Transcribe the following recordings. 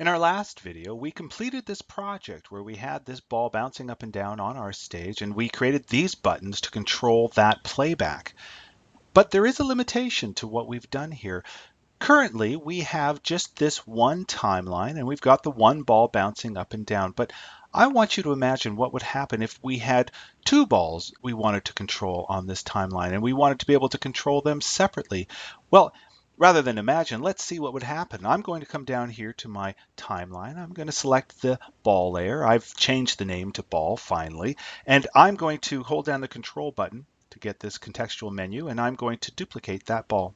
In our last video, we completed this project where we had this ball bouncing up and down on our stage, and we created these buttons to control that playback. But there is a limitation to what we've done here. Currently, we have just this one timeline, and we've got the one ball bouncing up and down. But I want you to imagine what would happen if we had two balls we wanted to control on this timeline, and we wanted to be able to control them separately. Well, rather than imagine, let's see what would happen. I'm going to come down here to my timeline. I'm going to select the ball layer. I've changed the name to ball finally, and I'm going to hold down the control button to get this contextual menu, and I'm going to duplicate that ball.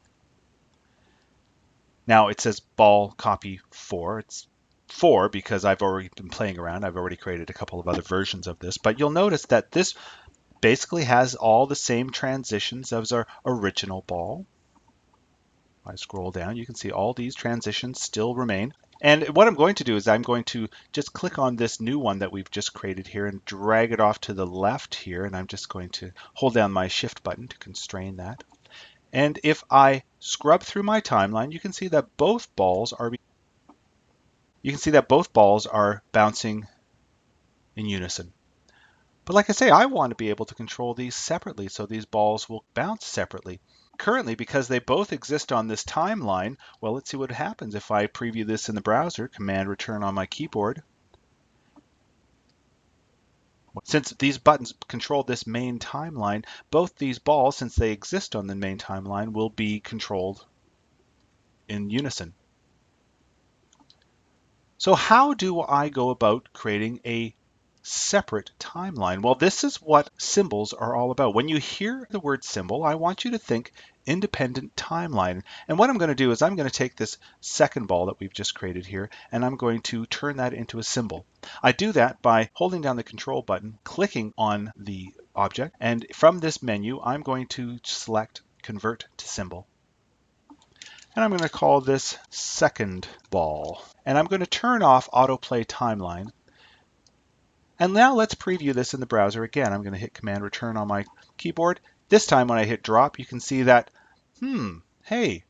Now it says ball copy 4. It's 4 because I've already been playing around. I've already created a couple of other versions of this, but you'll notice that this basically has all the same transitions as our original ball. If I scroll down, you can see all these transitions still remain. And what I'm going to do is I'm going to just click on this new one that we've just created here and drag it off to the left here. And I'm just going to hold down my shift button to constrain that. And if I scrub through my timeline, you can see that both balls are bouncing in unison. But like I say, I want to be able to control these separately, so these balls will bounce separately. Currently, because they both exist on this timeline, well, let's see what happens if I preview this in the browser, Command Return on my keyboard. Since these buttons control this main timeline, both these balls, since they exist on the main timeline, will be controlled in unison. So how do I go about creating a separate timeline? Well, this is what symbols are all about. When you hear the word symbol, I want you to think independent timeline. And what I'm going to do is I'm going to take this second ball that we've just created here, and I'm going to turn that into a symbol. I do that by holding down the control button, clicking on the object, and from this menu, I'm going to select Convert to Symbol. And I'm going to call this second ball. And I'm going to turn off autoplay timeline. And now let's preview this in the browser again. I'm going to hit Command Return on my keyboard. This time when I hit drop, you can see that, hey,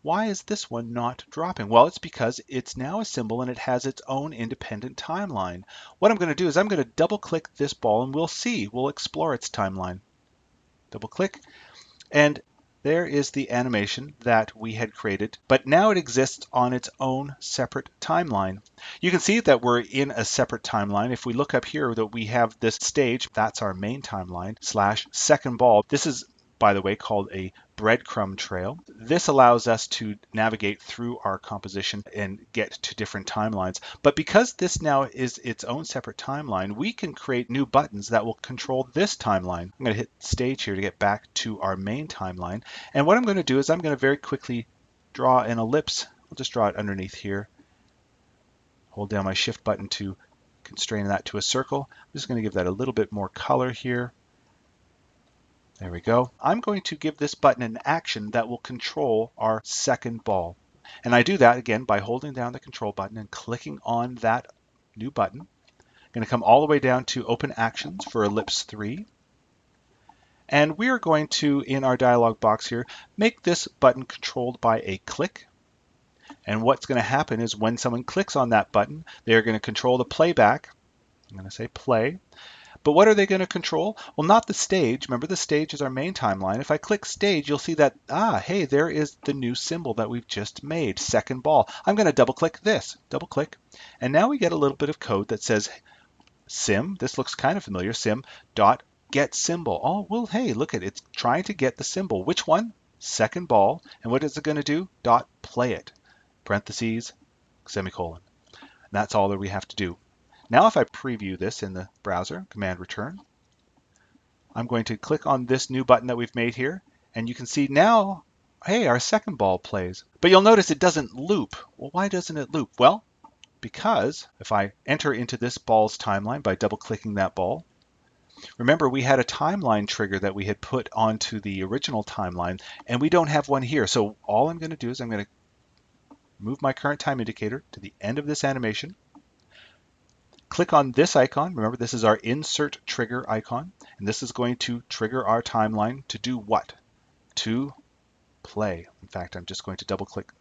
why is this one not dropping? Well, it's because it's now a symbol and it has its own independent timeline. What I'm going to do is I'm going to double click this ball and we'll explore its timeline. Double click, and there is the animation that we had created, but now it exists on its own separate timeline. You can see that we're in a separate timeline. If we look up here, that we have this stage, that's our main timeline, / second ball. This is, by the way, called a breadcrumb trail. This allows us to navigate through our composition and get to different timelines. But because this now is its own separate timeline, we can create new buttons that will control this timeline. I'm going to hit stage here to get back to our main timeline. And what I'm going to do is I'm going to very quickly draw an ellipse. I'll just draw it underneath here. Hold down my shift button to constrain that to a circle. I'm just going to give that a little bit more color here. There we go. I'm going to give this button an action that will control our second ball. And I do that again by holding down the control button and clicking on that new button. I'm going to come all the way down to Open Actions for Ellipse 3. And we are going to, in our dialog box here, make this button controlled by a click. And what's going to happen is when someone clicks on that button, they're going to control the playback. I'm going to say play. But what are they going to control? Well, not the stage. Remember, the stage is our main timeline. If I click stage, you'll see that, hey, there is the new symbol that we've just made, second ball. I'm going to double click this, double click. And now we get a little bit of code that says sim, this looks kind of familiar, sim dot get symbol. Oh, well, hey, look at it. It's trying to get the symbol. Which one? Second ball. And what is it going to do? Dot play it, parentheses, semicolon. And that's all that we have to do. Now if I preview this in the browser, Command Return, I'm going to click on this new button that we've made here, and you can see now, hey, our second ball plays. But you'll notice it doesn't loop. Well, why doesn't it loop? Well, because if I enter into this ball's timeline by double-clicking that ball, remember we had a timeline trigger that we had put onto the original timeline, and we don't have one here. So all I'm going to do is I'm going to move my current time indicator to the end of this animation. Click on this icon. Remember, this is our insert trigger icon, and this is going to trigger our timeline to do what? To play. In fact, I'm just going to double click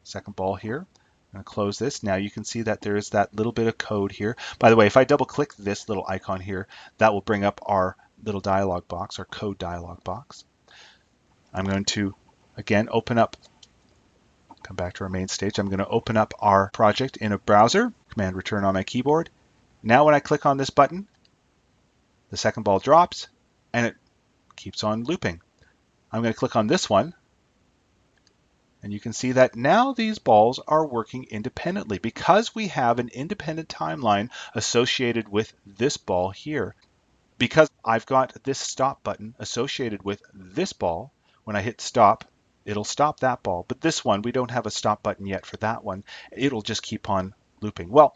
second ball here, I'm going to close this. Now you can see that there is that little bit of code here. By the way, if I double click this little icon here, that will bring up our little dialog box, our code dialog box. I'm going to, again, come back to our main stage. I'm going to open up our project in a browser, Command Return on my keyboard. Now when I click on this button, the second ball drops and it keeps on looping. I'm going to click on this one, and you can see that now these balls are working independently because we have an independent timeline associated with this ball here. Because I've got this stop button associated with this ball, when I hit stop, it'll stop that ball. But this one, we don't have a stop button yet for that one. It'll just keep on looping. Well,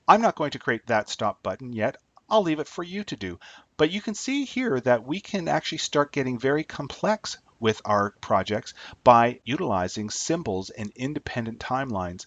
I'm not going to create that stop button yet. I'll leave it for you to do. But you can see here that we can actually start getting very complex with our projects by utilizing symbols and independent timelines.